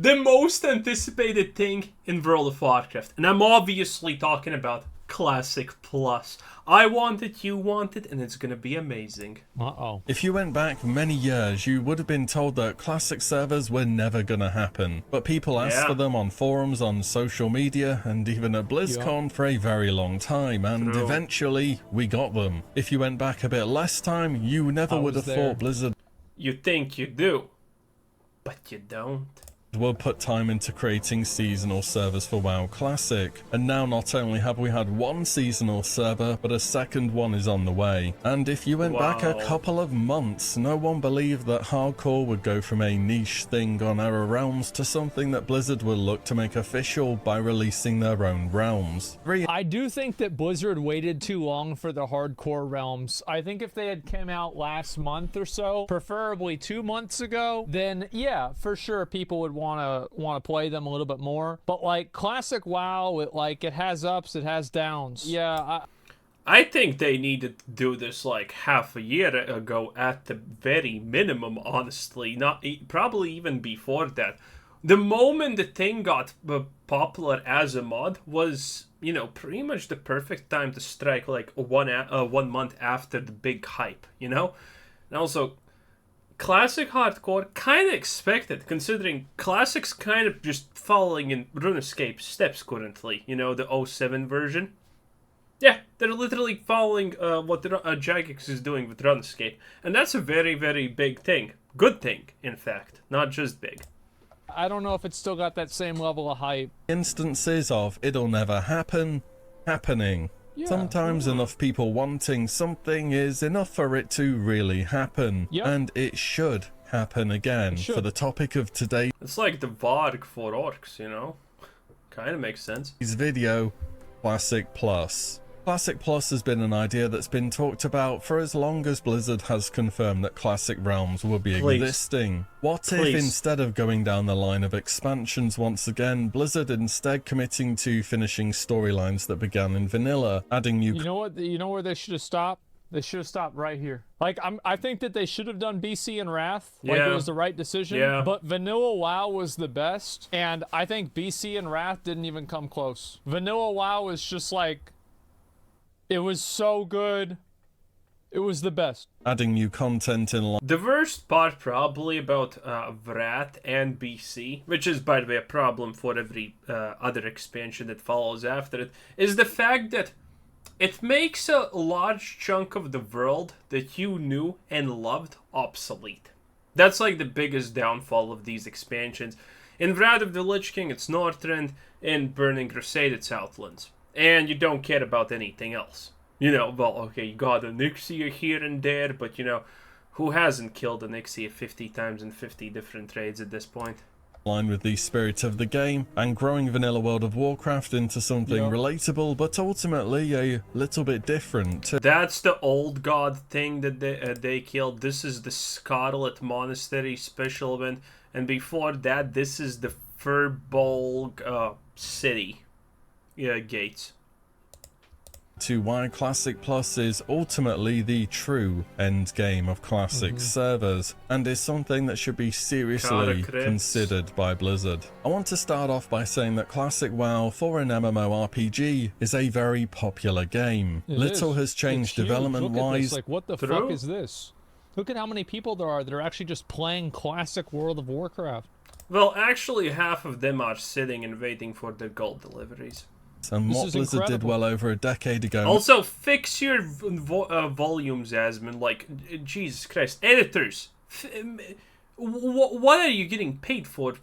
the most anticipated thing in World of Warcraft. And I'm obviously talking about Classic Plus. I want it, you want it, and it's gonna be amazing. Uh-oh. If you went back many years, you would have been told that classic servers were never gonna happen. But people asked for them on forums, on social media, and even at BlizzCon for a very long time, and eventually we got them. If you went back a bit less time, you never would have thought Blizzard You think you do, but you don't. will put time into creating seasonal servers for WoW Classic, and now not only have we had one seasonal server, but a second one is on the way. And if you went back a couple of months, no one believed that hardcore would go from a niche thing on Era Realms to something that Blizzard will look to make official by releasing their own realms. I do think that Blizzard waited too long for the hardcore realms. I think if they had come out last month or so, preferably 2 months ago, then yeah, for sure people would want to play them a little bit more. But like classic WoW, it has ups, it has downs. Yeah, I think they needed to do this like half a year ago at the very minimum, honestly. Not probably even before that. The moment the thing got popular as a mod was, you know, pretty much the perfect time to strike, like 1 month after the big hype, you know? And also, Classic Hardcore, kind of expected, considering Classic's kind of just following in RuneScape's steps currently, you know, the 07 version. Yeah, they're literally following what Jagex is doing with RuneScape. And that's a very, very big thing. Good thing, in fact, not just big. I don't know if it's still got that same level of hype. Instances of it'll never happen, happening. Yeah. Sometimes enough people wanting something is enough for it to really happen. Yep. And it should happen again. For the topic of today's It's like the Varg for orcs, you know? Kind of makes sense. video, Classic Plus. Classic Plus has been an idea that's been talked about for as long as Blizzard has confirmed that Classic Realms will be existing. What if instead of going down the line of expansions once again, Blizzard instead committing to finishing storylines that began in vanilla, adding new... You know what? You know where they should have stopped? They should have stopped right here. Like, I think that they should have done BC and Wrath. Like, it was the right decision. Yeah. But Vanilla WoW was the best. And I think BC and Wrath didn't even come close. Vanilla WoW was just like... It was so good. It was the best. Adding new content in line. The worst part probably about Wrath and BC, which is, by the way, a problem for every other expansion that follows after it, is the fact that it makes a large chunk of the world that you knew and loved obsolete. That's like the biggest downfall of these expansions. In Wrath of the Lich King, it's Northrend. In Burning Crusade, it's Outlands. And you don't care about anything else. You know, well, okay, you got a Nixia here and there, but, you know, who hasn't killed a Nixia 50 times in 50 different trades at this point? Line with the spirit of the game, and growing vanilla World of Warcraft into something relatable, but ultimately a little bit different. That's the old god thing that they killed. This is the Scarlet Monastery special event. And before that, this is the Furbolg city. Yeah, gates. To why Classic Plus is ultimately the true end game of Classic servers, and is something that should be seriously considered by Blizzard. I want to start off by saying that Classic WoW for an MMORPG is a very popular game. Little has changed development-wise. Like, what the fuck is this? Look at how many people there are that are actually just playing classic World of Warcraft. Well, actually, half of them are sitting and waiting for their gold deliveries. And what Blizzard did well over a decade ago. Also, fix your volumes, Asmon. Like, Jesus Christ. Editors, what are you getting paid for?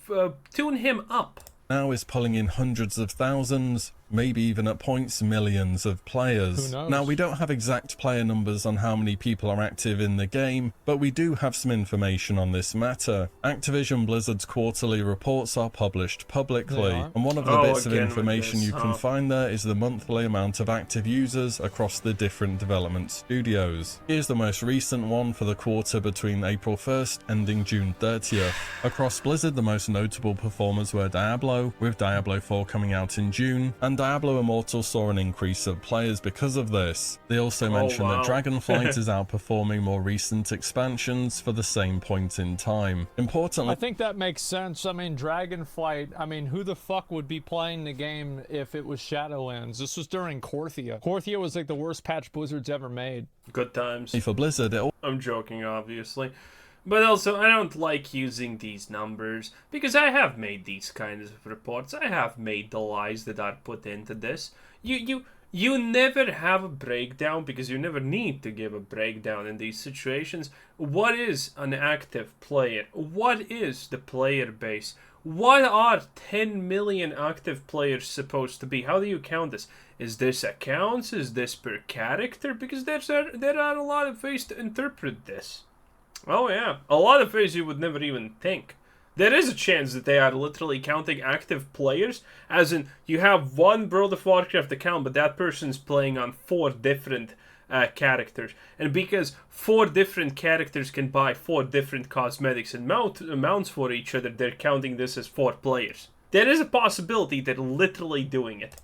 Tune him up. Now is pulling in hundreds of thousands, maybe even at points millions of players. Who knows? Now, we don't have exact player numbers on how many people are active in the game, but we do have some information on this matter. Activision Blizzard's quarterly reports are published publicly, and one of the bits of information you can find there is the monthly amount of active users across the different development studios. Here's the most recent one for the quarter between April 1st ending June 30th. Across Blizzard, the most notable performers were Diablo, with Diablo 4 coming out in June, and Diablo Immortal saw an increase of players because of this. They also mentioned that Dragonflight is outperforming more recent expansions for the same point in time. Importantly, I think that makes sense. I mean, Dragonflight, I mean, who the fuck would be playing the game if it was Shadowlands? This was during Korthia. Korthia was like the worst patch Blizzard's ever made. Good times. for Blizzard, I'm joking, obviously. But also, I don't like using these numbers, because I have made these kinds of reports. I have made the lies that are put into this. You never have a breakdown, because you never need to give a breakdown in these situations. What is an active player? What is the player base? What are 10 million active players supposed to be? How do you count this? Is this accounts? Is this per character? Because there are a lot of ways to interpret this. Oh yeah, a lot of ways you would never even think. There is a chance that they are literally counting active players, as in, you have one World of Warcraft account, but that person's playing on 4 different characters. And because 4 different characters can buy 4 different cosmetics and mounts for each other, they're counting this as 4 players. There is a possibility they're literally doing it.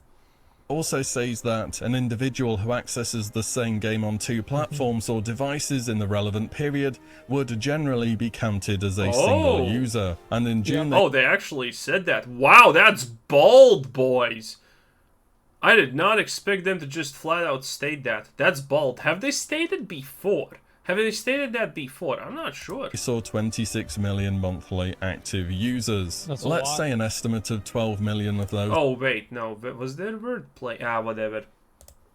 Also says that an individual who accesses the same game on 2 platforms or devices in the relevant period would generally be counted as a single user. And in June... they actually said that. Wow, that's bold, boys. I did not expect them to just flat out state that. That's bold. Have they stated before? Have they stated that before? I'm not sure. We saw 26 million monthly active users. Let's say an estimate of 12 million of those. Oh, wait, no. Was there wordplay? Whatever.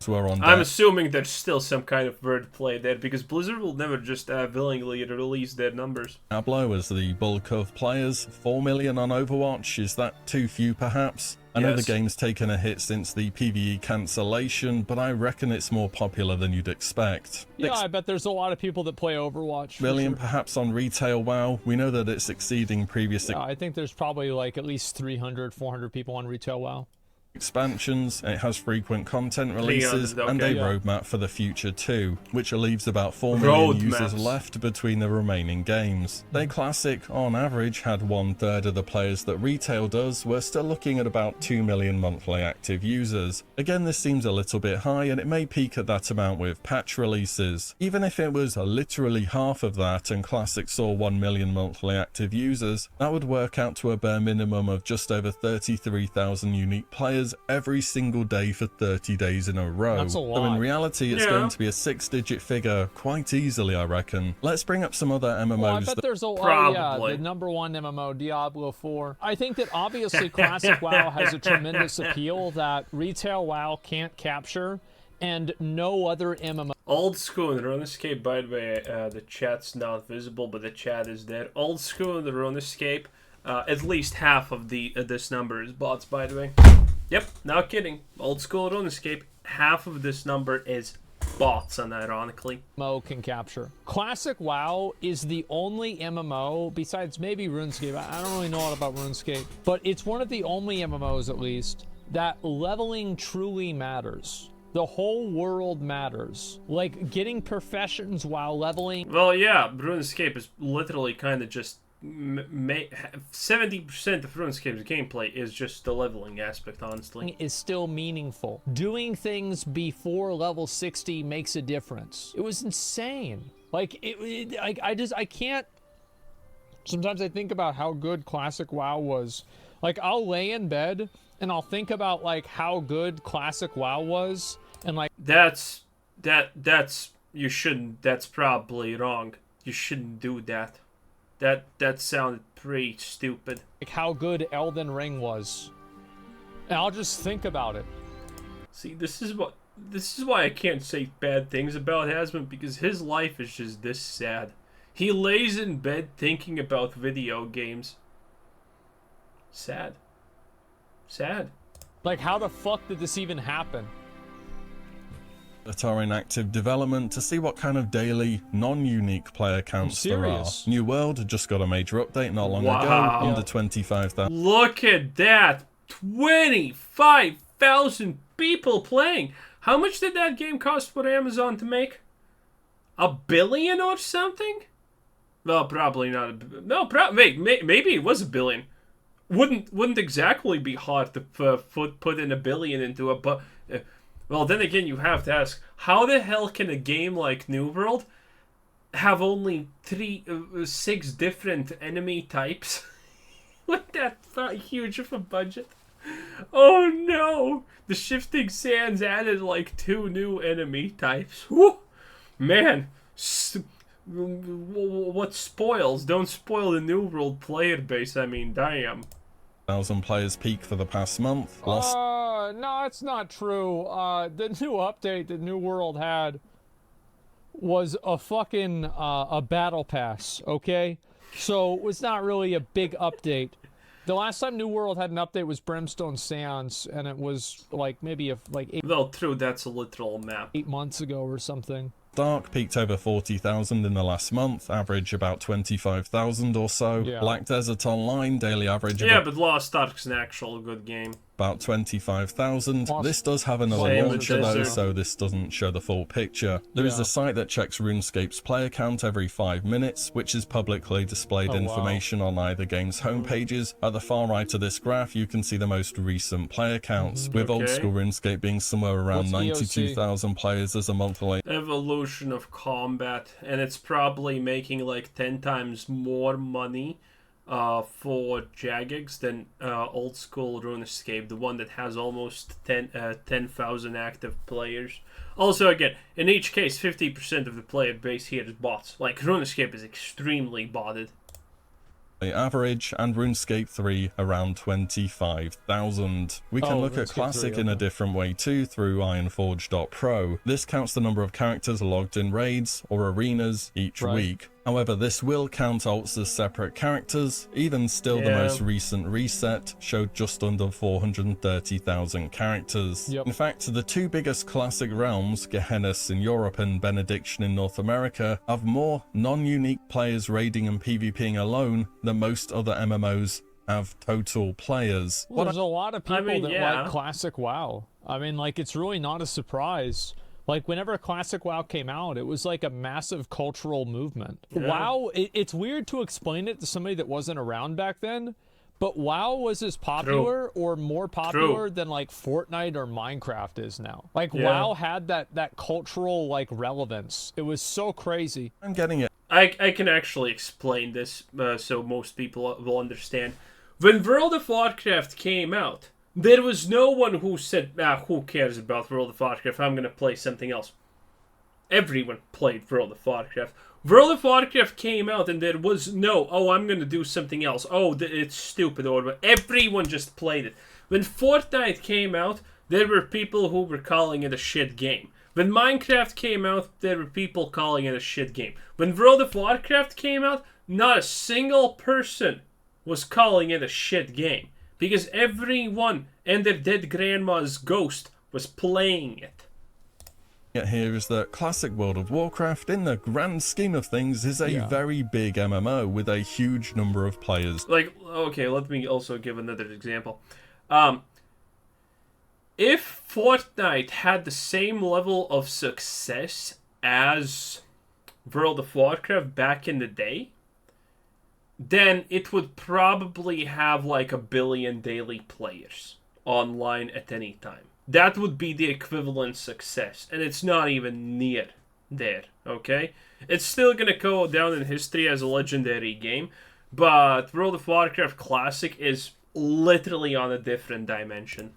Were on I'm assuming there's still some kind of wordplay there, because Blizzard will never just willingly release their numbers. Diablo as the bulk of players. 4 million on Overwatch. Is that too few, perhaps? I know the game's taken a hit since the PvE cancellation, but I reckon it's more popular than you'd expect. Yeah, I bet there's a lot of people that play Overwatch. Million perhaps on retail WoW. We know that it's exceeding previous... Yeah, I think there's probably like at least 300, 400 people on retail WoW. Expansions, it has frequent content releases, and a roadmap for the future too, which leaves about 4 million users left between the remaining games. Day Classic, on average, had 1/3 of the players that retail does. We're still looking at about 2 million monthly active users. Again, this seems a little bit high, and it may peak at that amount with patch releases. Even if it was literally half of that and Classic saw 1 million monthly active users, that would work out to a bare minimum of just over 33,000 unique players every single day for 30 days in a row. That's a lot. So in reality, it's going to be a 6-digit figure quite easily, I reckon. Let's bring up some other MMOs. Well, I bet there's a the number 1 MMO, Diablo 4. I think that obviously Classic WoW has a tremendous appeal that retail WoW can't capture, and no other MMO. Old School and RuneScape, by the way, the chat's not visible, but the chat is there. Old School and the RuneScape, at least half of this number is bots, by the way. Yep, not kidding. Old School RuneScape, half of this number is bots, unironically. MMO can capture. Classic WoW is the only MMO, besides maybe RuneScape. I don't really know a lot about RuneScape, but it's one of the only MMOs, at least, that leveling truly matters. The whole world matters. Like, getting professions while leveling. Well, yeah, RuneScape is literally kind of just 70% of RuneScape's gameplay is just the leveling aspect, honestly. Is still meaningful. Doing things before level 60 makes a difference. It was insane. Like, I can't... Sometimes I think about how good Classic WoW was. Like, I'll lay in bed and I'll think about, like, how good Classic WoW was, and, like... You shouldn't... That's probably wrong. You shouldn't do that. That sounded pretty stupid. Like how good Elden Ring was. And I'll just think about it. See, this is why I can't say bad things about Asmon, because his life is just this sad. He lays in bed thinking about video games. Sad. Sad. Like, how the fuck did this even happen? That are in active development to see what kind of daily non-unique player counts there are. New World just got a major update not long ago, under 25,000. Look at that! 25,000 people playing! How much did that game cost for Amazon to make? $1 billion or something? Well, probably not. No, wait, maybe it was $1 billion. wouldn't exactly be hard to put in $1 billion into it, but well, then again, you have to ask, how the hell can a game like New World have only 6 different enemy types with that huge of a budget? Oh no! The Shifting Sands added like 2 new enemy types. Whew! Man, what spoils? Don't spoil the New World player base. I mean, damn. 1,000 players peak for the past month. No, it's not true. The new update that New World had was a fucking a battle pass, okay? So it was not really a big update. The last time New World had an update was Brimstone Sands, and it was like maybe Well, true, that's a literal map. 8 months ago or something. Dark peaked over 40,000 in the last month, average about 25,000 or so. Yeah. Black Desert Online, daily average Yeah, but Lost Ark's an actual good game. about 25,000. This does have another Same with launcher though, Desert. so this doesn't show the full picture. There is Yeah. a site that checks RuneScape's player count every 5 minutes, which is publicly displayed Oh, wow. information on either game's homepages. At the far right of this graph, you can see the most recent player counts, with old Okay. school RuneScape being somewhere around What's EOC? 92,000 players as a monthly. Evolution of combat, and it's probably making like 10 times more money for Jagex than old school RuneScape, the one that has almost 10,000 active players. Also, again, in each case, 50% of the player base here is bots. Like, RuneScape is extremely botted. Average, and RuneScape 3 around 25,000. We can look at RuneScape Classic 3, in a okay. different way too through ironforge.pro. This counts the number of characters logged in raids or arenas each Right. week. However, this will count alts as separate characters. Even still, the Yeah. most recent reset showed just under 430,000 characters. Yep. In fact, the 2 biggest Classic realms, Gehennas in Europe and Benediction in North America, have more non-unique players raiding and PvPing alone than most other MMOs have total players. Well, there's a lot of people that yeah. like Classic WoW. I mean, like, it's really not a surprise. Like, whenever Classic WoW came out, it was like a massive cultural movement. Yeah. WoW, it's weird to explain it to somebody that wasn't around back then, but WoW was as popular or more popular than like Fortnite or Minecraft is now. Like, Yeah. WoW had that cultural like relevance. It was so crazy. I'm getting it. I can actually explain this so most people will understand. When World of Warcraft came out, there was no one who said, who cares about World of Warcraft, I'm going to play something else. Everyone played World of Warcraft. World of Warcraft came out and there was no, I'm going to do something else. It's stupid. Or everyone just played it. When Fortnite came out, there were people who were calling it a shit game. When Minecraft came out, there were people calling it a shit game. When World of Warcraft came out, not a single person was calling it a shit game. Because everyone and their dead grandma's ghost was playing it. Here is that Classic World of Warcraft, in the grand scheme of things, is a very big MMO with a huge number of players. Like, okay, let me also give another example. If Fortnite had the same level of success as World of Warcraft back in the day, then it would probably have like 1 billion daily players online at any time. That would be the equivalent success, and it's not even near there, okay? It's still gonna go down in history as a legendary game, but World of Warcraft Classic is literally on a different dimension.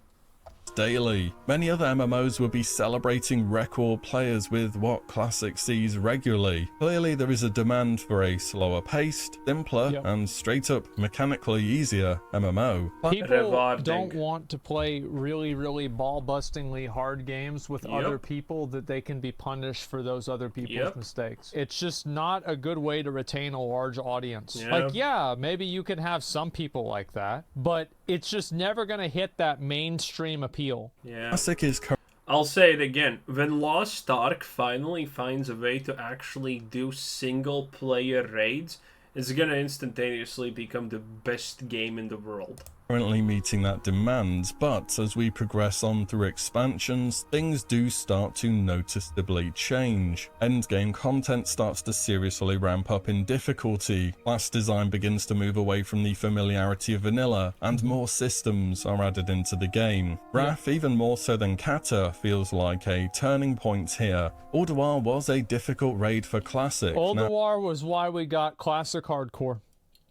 Daily. Many other MMOs would be celebrating record players with what Classic sees regularly. Clearly there is a demand for a slower paced, simpler, and straight up mechanically easier MMO. People Rewarding. don't want to play really, really ball-bustingly hard games with other people that they can be punished for those other people's mistakes. It's just not a good way to retain a large audience. Like, yeah, maybe you can have some people like that, but it's just never going to hit that mainstream appeal. Yeah. Classic is I'll say it again. When Lost Ark finally finds a way to actually do single-player raids, it's gonna instantaneously become the best game in the world. currently meeting that demand, but as we progress on through expansions, things do start to noticeably change. Endgame content starts to seriously ramp up in difficulty, class design begins to move away from the familiarity of vanilla, and more systems are added into the game. Wrath, even more so than Kata, feels like a turning point here. Ulduar was a difficult raid for Classic. Ulduar was why we got Classic Hardcore.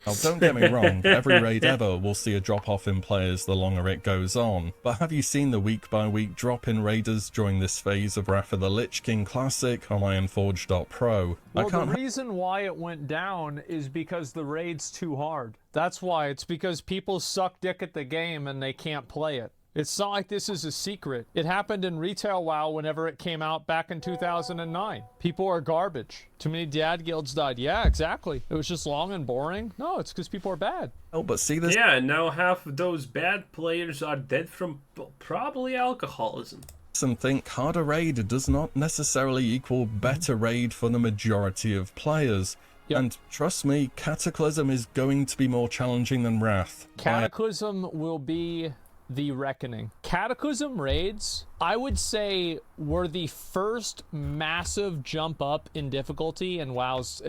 Now, don't get me wrong, every raid ever will see a drop-off in players the longer it goes on, but have you seen the week-by-week drop in raiders during this phase of Wrath of the Lich King Classic on Ironforge.pro? Well, the reason why it went down is because the raid's too hard. That's why. It's because people suck dick at the game and they can't play it. It's not like this is a secret. It happened in retail WoW whenever it came out back in 2009. People are garbage. Too many dad guilds died. Yeah, exactly. It was just long and boring. No, it's because people are bad. Oh, but see this? Yeah, and now half of those bad players are dead from probably alcoholism. And think harder raid does not necessarily equal better raid for the majority of players. Yep. And trust me, Cataclysm is going to be more challenging than Wrath. Cataclysm will be the reckoning. Cataclysm raids, I would say, were the first massive jump up in difficulty in WoW's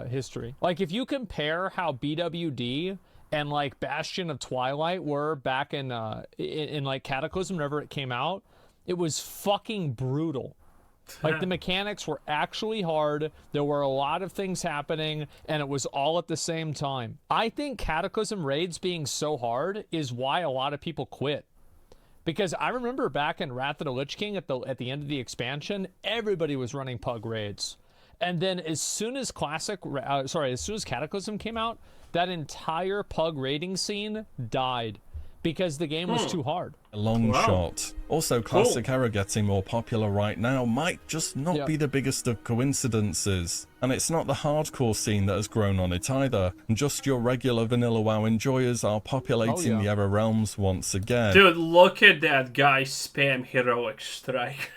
history. Like, if you compare how BWD and like Bastion of Twilight were back in like Cataclysm whenever it came out, it was fucking brutal. Like, the mechanics were actually hard, there were a lot of things happening, and it was all at the same time. I think Cataclysm raids being so hard is why a lot of people quit. Because I remember back in Wrath of the Lich King at the end of the expansion, everybody was running pug raids. And then as soon as Cataclysm came out, that entire pug raiding scene died. Because the game was too hard. A long shot. Also, Classic Era getting more popular right now might just not be the biggest of coincidences. And it's not the hardcore scene that has grown on it either. Just your regular vanilla WoW enjoyers are populating the Era realms once again. Dude, look at that guy spam Heroic Strike.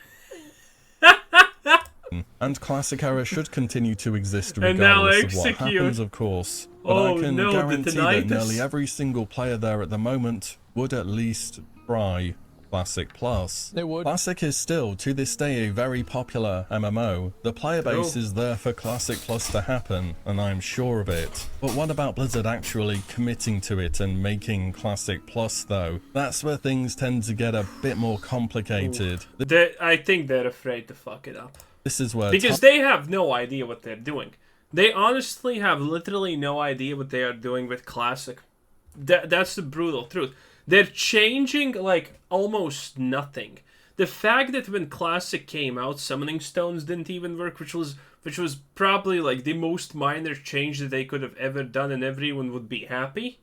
And Classic Era should continue to exist regardless of what happens, of course. But I can guarantee that nearly every single player there at the moment would at least try Classic Plus. They would. Classic is still, to this day, a very popular MMO. The player base is there for Classic Plus to happen, and I'm sure of it. But what about Blizzard actually committing to it and making Classic Plus, though? That's where things tend to get a bit more complicated. I think they're afraid to fuck it up. This is where because they have no idea what they're doing. They honestly have literally no idea what they are doing with Classic. That's the brutal truth. They're changing, like, almost nothing. The fact that when Classic came out, Summoning Stones didn't even work, which was probably, like, the most minor change that they could have ever done, and everyone would be happy.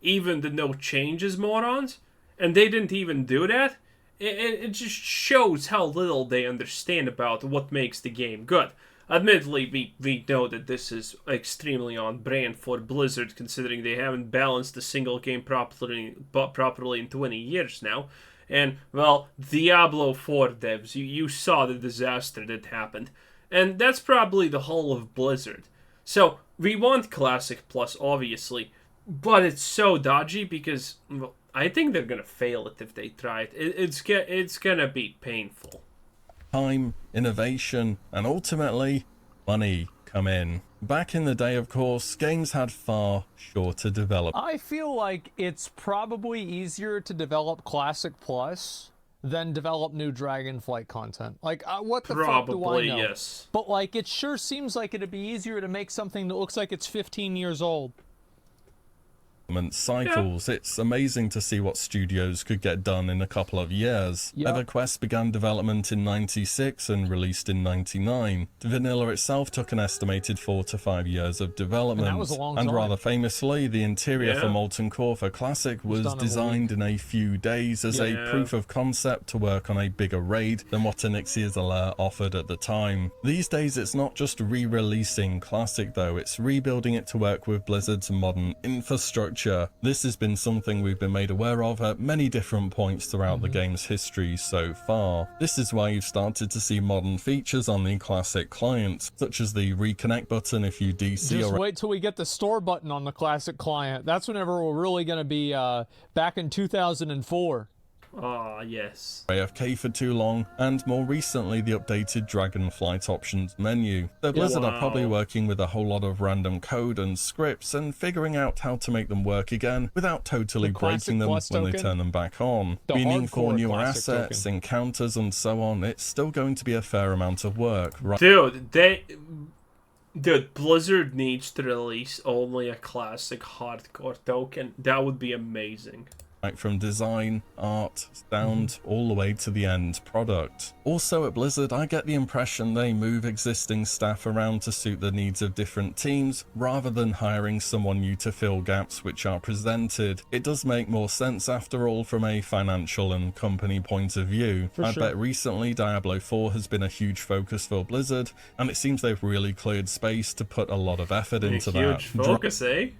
Even the no changes morons. And they didn't even do that. It just shows how little they understand about what makes the game good. Admittedly, we know that this is extremely on brand for Blizzard, considering they haven't balanced a single game properly in 20 years now. And, well, Diablo 4 devs, you saw the disaster that happened. And that's probably the whole of Blizzard. So, we want Classic Plus, obviously, but it's so dodgy because, well, I think they're gonna fail it if they try it. It's gonna be painful. Time, innovation, and ultimately, money come in. Back in the day, of course, games had far shorter development. I feel like it's probably easier to develop Classic Plus than develop new Dragonflight content. Like, what the fuck do I know? Yes. But, like, it sure seems like it'd be easier to make something that looks like it's 15 years old. Cycles. Yeah. It's amazing to see what studios could get done in a couple of years. Yep. EverQuest began development in '96 and released in '99. Vanilla itself took an estimated 4 to 5 years of development. And that was a long time. And rather famously, the interior for Molten Core for Classic was designed in a few days as a proof of concept to work on a bigger raid than what Onyxia's Lair offered at the time. These days, it's not just re-releasing Classic though, it's rebuilding it to work with Blizzard's modern infrastructure future. This has been something we've been made aware of at many different points throughout the game's history so far. This is why you've started to see modern features on the classic client, such as the reconnect button if you DC Just or wait till we get the store button on the classic client. That's whenever we're really going to be back in 2004. Ah, yes. AFK for too long, and more recently the updated Dragonflight options menu. So Blizzard are probably working with a whole lot of random code and scripts and figuring out how to make them work again without totally breaking them when they turn them back on. Meaning for newer assets, encounters and so on, it's still going to be a fair amount of work, right? Dude, Blizzard needs to release only a classic hardcore token. That would be amazing. Right from design, art, sound, all the way to the end product. Also at Blizzard, I get the impression they move existing staff around to suit the needs of different teams, rather than hiring someone new to fill gaps which are presented. It does make more sense after all from a financial and company point of view. I bet recently Diablo 4 has been a huge focus for Blizzard, and it seems they've really cleared space to put a lot of effort into that. Huge focus, eh?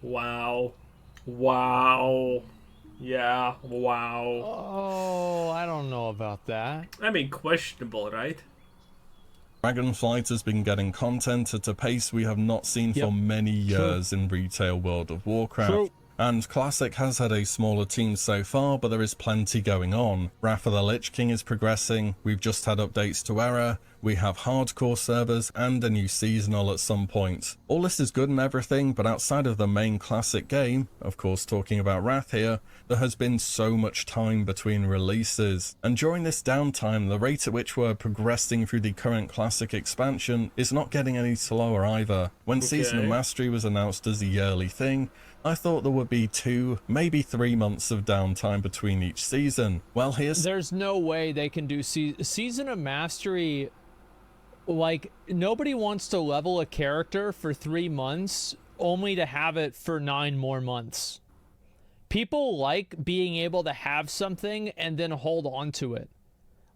Wow. Wow. Yeah, wow. Oh, I don't know about that. I mean, questionable, right? Dragonflight has been getting content at a pace we have not seen for many years in retail World of Warcraft. And Classic has had a smaller team so far, but there is plenty going on. Wrath of the Lich King is progressing, we've just had updates to Era, we have hardcore servers, and a new seasonal at some point. All this is good and everything, but outside of the main Classic game, of course talking about Wrath here, there has been so much time between releases. And during this downtime, the rate at which we're progressing through the current Classic expansion is not getting any slower either. When Season of Mastery was announced as a yearly thing, I thought there would be 2, maybe 3 months of downtime between each season. Well, there's no way they can do Season of Mastery. Like, nobody wants to level a character for 3 months only to have it for 9 more months. People like being able to have something and then hold on to it.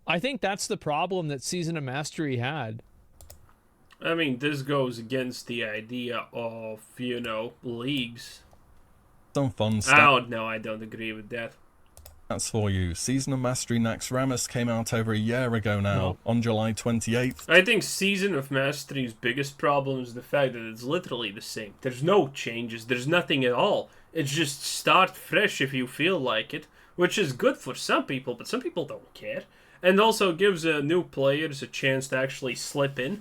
I think that's the problem that Season of Mastery had. I mean, this goes against the idea of, leagues. Some fun stuff. I don't agree with that. That's for you. Season of Mastery Naxxramas came out over a year ago now, on July 28th. I think Season of Mastery's biggest problem is the fact that it's literally the same. There's no changes, there's nothing at all. It's just start fresh if you feel like it, which is good for some people, but some people don't care. And also gives new players a chance to actually slip in.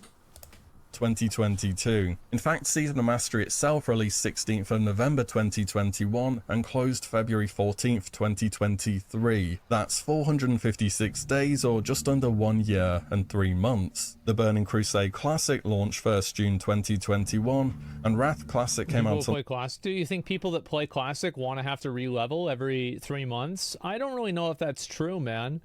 2022. In fact, Season of Mastery itself released 16th of November 2021 and closed February 14th, 2023. That's 456 days or just under 1 year and 3 months. The Burning Crusade Classic launched 1st June 2021 and Wrath Classic came out play Classic. Do you think people that play Classic want to have to re-level every 3 months? I don't really know if that's true, man.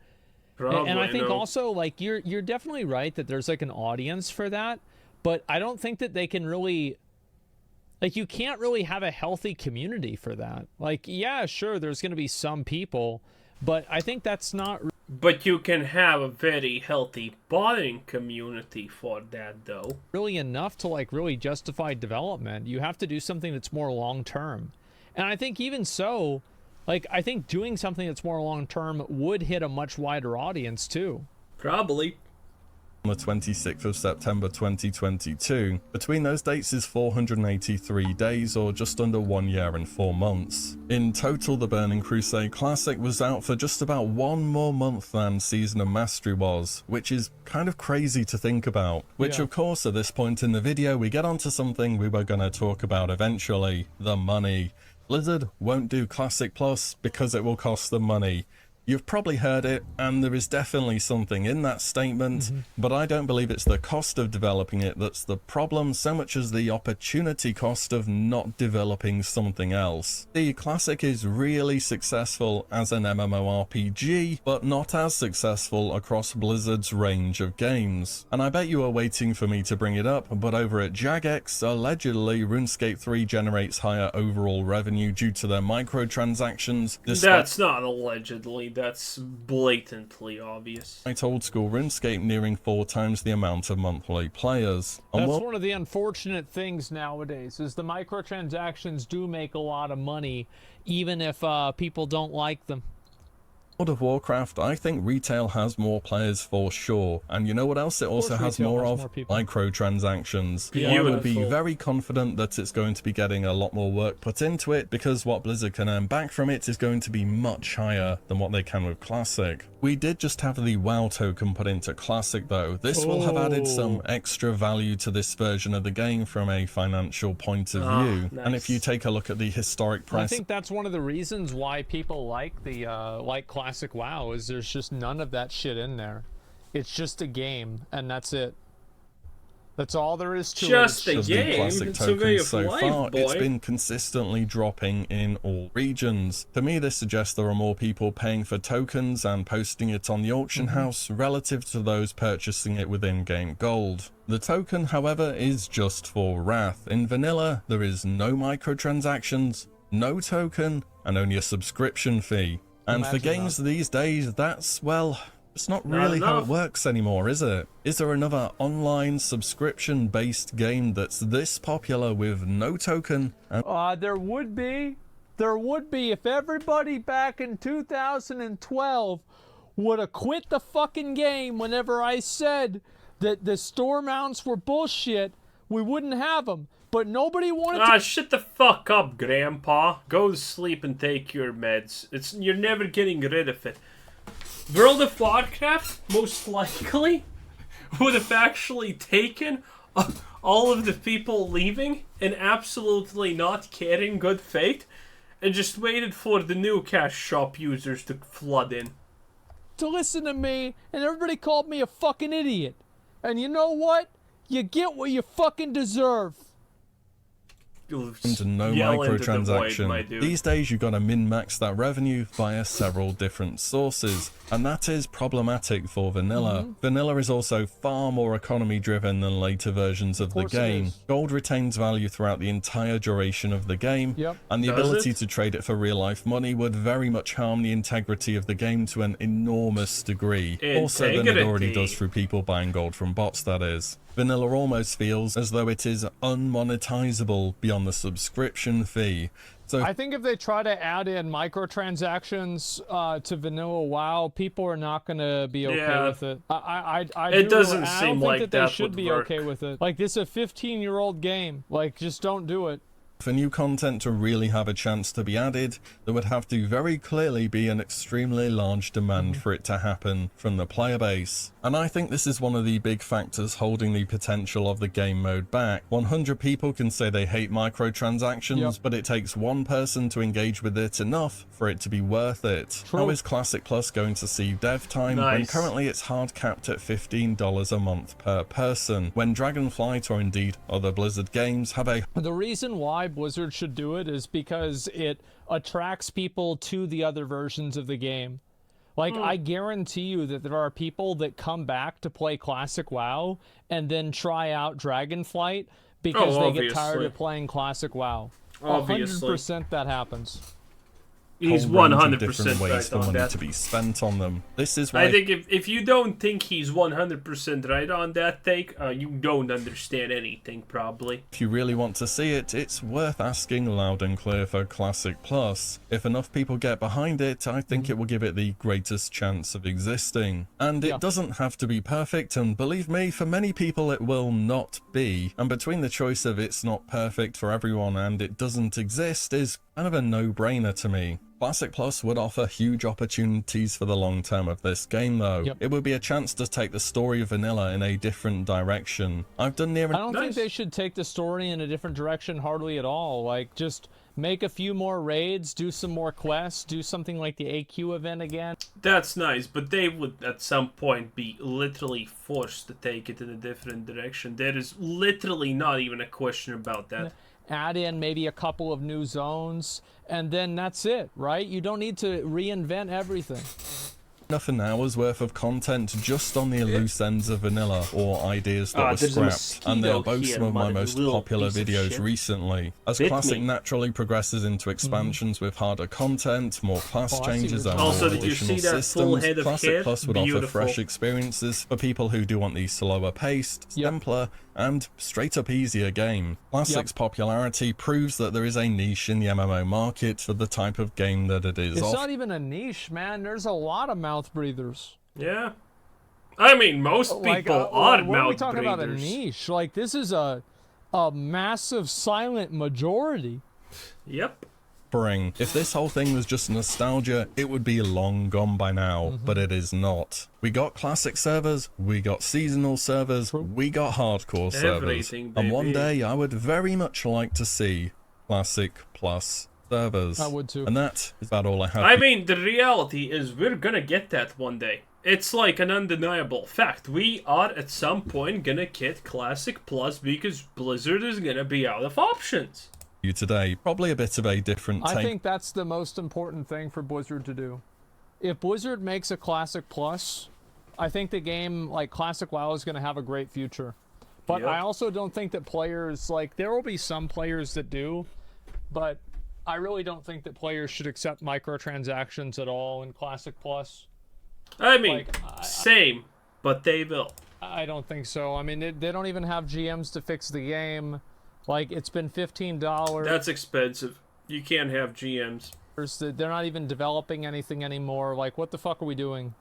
Probably, and I think also, like, you're definitely right that there's like an audience for that. But I don't think that they can really, like, you can't really have a healthy community for that. Like, yeah, sure, there's going to be some people, but I think that's not... But you can have a very healthy botting community for that, though. Really enough to, like, really justify development. You have to do something that's more long-term. And I think even so, like, I think doing something that's more long-term would hit a much wider audience, too. Probably. On the 26th of September 2022. Between those dates is 483 days or just under 1 year and 4 months. In total, the Burning Crusade Classic was out for just about 1 more month than Season of Mastery was, which is kind of crazy to think about. Which of course at this point in the video we get onto something we were going to talk about eventually, the money. Blizzard won't do Classic Plus because it will cost them money. You've probably heard it, and there is definitely something in that statement, but I don't believe it's the cost of developing it that's the problem so much as the opportunity cost of not developing something else. The Classic is really successful as an MMORPG, but not as successful across Blizzard's range of games. And I bet you are waiting for me to bring it up, but over at Jagex, allegedly RuneScape 3 generates higher overall revenue due to their microtransactions. That's not allegedly. that's blatantly obvious. Right, old school RuneScape nearing 4 times the amount of monthly players. And That's one of the unfortunate things nowadays, is the microtransactions do make a lot of money, even if people don't like them. World of Warcraft, I think retail has more players for sure, and you know what else it also has more of? Microtransactions. I would be very confident that it's going to be getting a lot more work put into it, because what Blizzard can earn back from it is going to be much higher than what they can with Classic. We did just have the WoW token put into Classic though. This will have added some extra value to this version of the game from a financial point of view. Nice. And if you take a look at the historic price, I think that's one of the reasons why people like the Classic WoW, is there's just none of that shit in there. It's just a game, and that's it. That's all there is to it. Just a game. It's a way of life, boy. It's been consistently dropping in all regions. To me, this suggests there are more people paying for tokens and posting it on the auction house relative to those purchasing it with in-game gold. The token, however, is just for Wrath. In vanilla, there is no microtransactions, no token, and only a subscription fee. And for games these days, that's, well, it's not really how it works anymore, is it? Is there another online subscription-based game that's this popular with no token? There would be. There would be if everybody back in 2012 would have quit the fucking game whenever I said that the store mounts were bullshit. We wouldn't have them. But nobody wanted to... Shut the fuck up, Grandpa. Go to sleep and take your meds. You're never getting rid of it. World of Warcraft, most likely, would have actually taken all of the people leaving and absolutely not caring good faith, and just waited for the new cash shop users to flood in. To listen to me, and everybody called me a fucking idiot. And you know what? You get what you fucking deserve. And no microtransaction. These days you've got to min-max that revenue via several different sources, and that is problematic for vanilla. Vanilla is also far more economy driven than later versions of the game. Gold retains value throughout the entire duration of the game, and the ability to trade it for real life money would very much harm the integrity of the game to an enormous degree. Also than it already does through people buying gold from bots, that is. Vanilla almost feels as though it is unmonetizable beyond the subscription fee. So I think if they try to add in microtransactions to vanilla WoW, people are not going to be okay with it. I doesn't seem like that they should be okay with it. Like, this is a 15-year-old game. Like, just don't do it. for new content to really have a chance to be added, there would have to very clearly be an extremely large demand for it to happen from the player base. And I think this is one of the big factors holding the potential of the game mode back. 100 people can say they hate microtransactions, but it takes one person to engage with it enough for it to be worth it. True. How is Classic Plus going to see dev time when currently it's hard capped at $15 a month per person, when Dragonflight or indeed other Blizzard games have a... The reason why Blizzard should do it is because it attracts people to the other versions of the game. Like, I guarantee you that there are people that come back to play Classic WoW and then try out Dragonflight because they get tired of playing Classic WoW. 100% that happens. He's 100% different ways right for on money that. to be spent on them. This is why I think if you don't think he's 100% right on that take, you don't understand anything, probably. if you really want to see it, it's worth asking loud and clear for Classic Plus. If enough people get behind it, I think it will give it the greatest chance of existing. And it doesn't have to be perfect, and believe me, for many people it will not be. And between the choice of it's not perfect for everyone and it doesn't exist is kind of a no-brainer to me. Classic Plus would offer huge opportunities for the long term of this game though. It would be a chance to take the story of vanilla in a different direction. I've done near... I don't think they should take the story in a different direction hardly at all. Like, just make a few more raids, do some more quests, do something like the AQ event again. That's nice, but they would at some point be literally forced to take it in a different direction. There is literally not even a question about that. Add in maybe a couple of new zones, and then that's it, right? You don't need to reinvent everything. enough an hour's worth of content just on the loose ends of vanilla or ideas that were scrapped, and they are both some of my most popular videos recently. As Classic naturally progresses into expansions with harder content, more class changes, and more additional systems, Classic Plus would offer fresh experiences for people who do want the slower paced, simpler, and straight up easier game. Classic's popularity proves that there is a niche in the MMO market for the type of game that it is. It's not even a niche, man. There's a lot of mouth breathers. Yeah. I mean, most people are mouth breathers. When we talk about a niche, like, this is a massive silent majority. Yep. If this whole thing was just nostalgia, it would be long gone by now, but it is not. We got classic servers, we got seasonal servers, we got hardcore servers, and one day I would very much like to see Classic Plus servers. I would too. And that is about all I have. I mean, the reality is we're gonna get that one day. It's like an undeniable fact. We are at some point gonna get Classic Plus because Blizzard is gonna be out of options. You today, probably a bit of a different take. I think that's the most important thing for Blizzard to do. If Blizzard makes a Classic Plus, I think the game like Classic WoW is going to have a great future. But I also don't think that players, like, there will be some players that do, but I really don't think that players should accept microtransactions at all in Classic Plus. I mean, same, but they will. I don't think so. I mean, they don't even have GMs to fix the game. Like, it's been $15. That's expensive. You can't have GMs. They're not even developing anything anymore. Like, what the fuck are we doing?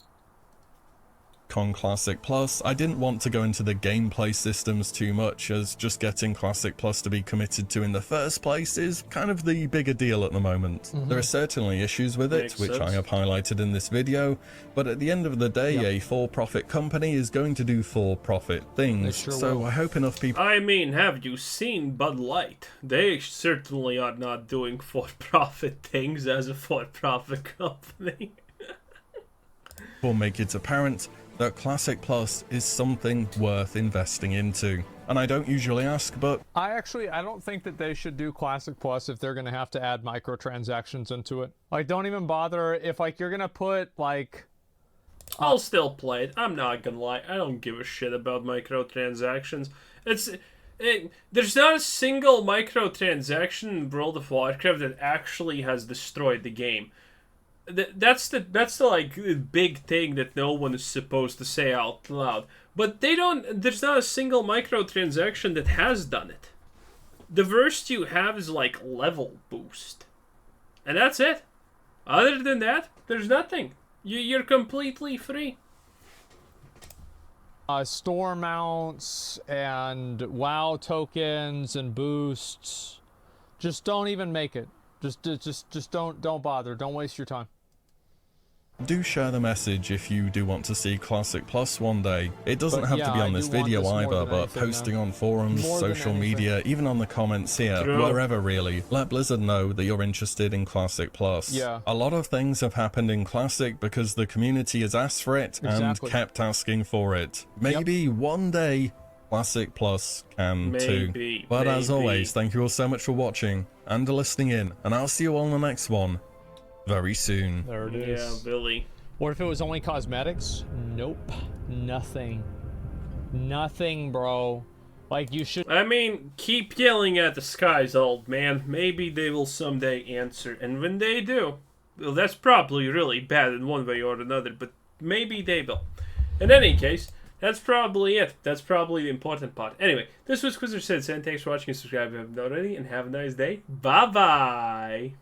Con Classic Plus, I didn't want to go into the gameplay systems too much, as just getting Classic Plus to be committed to in the first place is kind of the bigger deal at the moment. There are certainly issues with it, which I have highlighted in this video, but at the end of the day, a for-profit company is going to do for-profit things, so I hope enough people... I mean, have you seen Bud Light? They certainly are not doing for-profit things as a for-profit company. will make it apparent that Classic Plus is something worth investing into. And I don't usually ask, but... I don't think that they should do Classic Plus if they're going to have to add microtransactions into it. Like, don't even bother if, like, you're going to put, like... I'll still play it. I'm not gonna lie. I don't give a shit about microtransactions. There's not a single microtransaction in World of Warcraft that actually has destroyed the game. That's the like big thing that no one is supposed to say out loud. But there's not a single microtransaction that has done it. The worst you have is like level boost. And that's it. Other than that, there's nothing. You're completely free. Store mounts and WoW tokens and boosts. Just don't even make it. Just don't bother. Don't waste your time. Do share the message if you do want to see Classic Plus one day. It doesn't have to be on this video either, but posting on forums, social media, even on the comments here, wherever really, let Blizzard know that you're interested in Classic Plus. Yeah. A lot of things have happened in Classic because the community has asked for it and kept asking for it. Maybe one day Classic Plus can too. But as always, thank you all so much for watching and listening in, and I'll see you all in the next one very soon. There it is. Yeah, Billy. What if it was only cosmetics? Nope. Nothing. Nothing, bro. Like, you should... I mean, keep yelling at the skies, old man. Maybe they will someday answer. And when they do, well, that's probably really bad in one way or another, but maybe they will. In any case, that's probably it. That's probably the important part. Anyway, this was Quizzer Said, and thanks for watching and subscribe if you haven't already, and have a nice day. Bye-bye!